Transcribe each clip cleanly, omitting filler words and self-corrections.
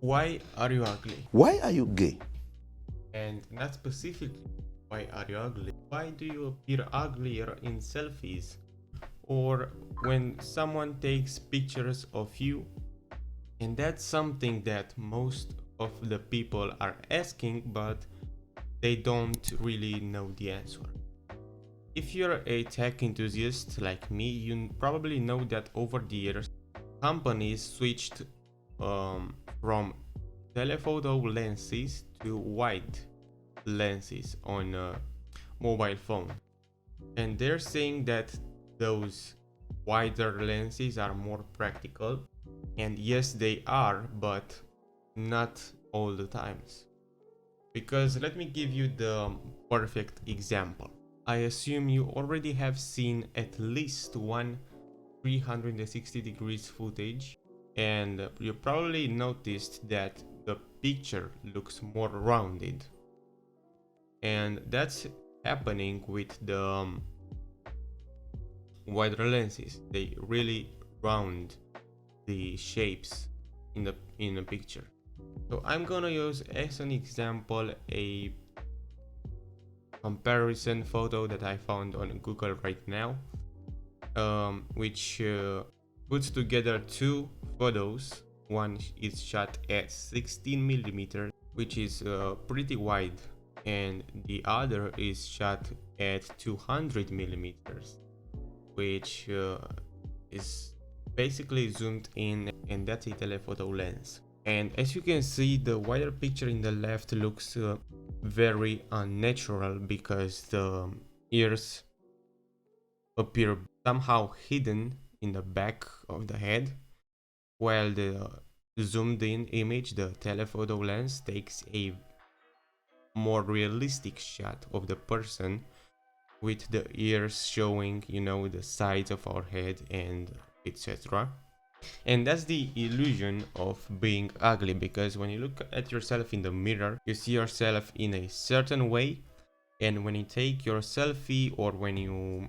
Why are you ugly? Why are you gay? And not specifically, why are you ugly? Why do you appear uglier in selfies? Or when someone takes pictures of you? And that's something that most of the people are asking, but they don't really know the answer. If you're a tech enthusiast like me, you probably know that over the years, companies switched from telephoto lenses to wide lenses on a mobile phone, and they're saying that those wider lenses are more practical, and yes they are, but not all the times. Because let me give you the perfect example. I assume you already have seen at least one 360 degrees footage, and you probably noticed that the picture looks more rounded, and that's happening with the wider lenses. They really round the shapes in the picture. So I'm gonna use as an example a comparison photo that I found on Google right now, which puts together two photos. One is shot at 16 millimeters, which is pretty wide, and the other is shot at 200 millimeters, which is basically zoomed in, and that's a telephoto lens. And as you can see, the wider picture in the left looks very unnatural because the ears appear somehow hidden in the back of the head, while the zoomed in image, the telephoto lens, takes a more realistic shot of the person with the ears showing, the sides of our head and etc. And that's the illusion of being ugly, because when you look at yourself in the mirror, you see yourself in a certain way, and when you take your selfie or when you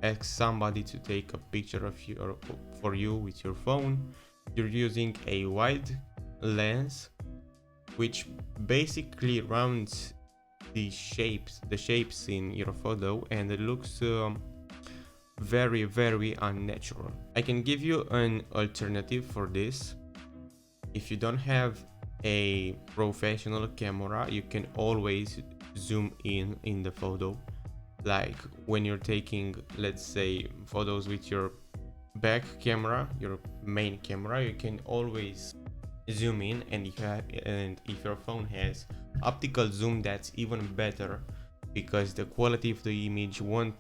ask somebody to take a picture of you or for you with your phone, you're using a wide lens which basically rounds the shapes in your photo, and it looks very, very unnatural. I can give you an alternative for this. If you don't have a professional camera, you can always zoom in the photo. Like when you're taking, let's say, photos with your back camera, your main camera, you can always zoom in, and if your phone has optical zoom, that's even better, because the quality of the image will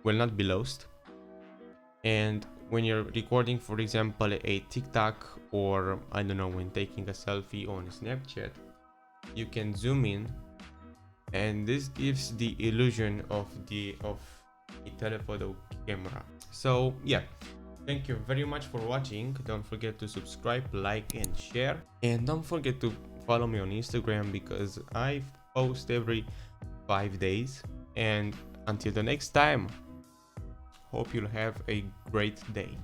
not be lost. And when you're recording, for example, a TikTok, or I don't know, when taking a selfie on Snapchat, you can zoom in, and this gives the illusion of a telephoto camera. So yeah, thank you very much for watching. Don't forget to subscribe, like and share, and don't forget to follow me on Instagram, because I post every 5 days. And until the next time, hope you'll have a great day.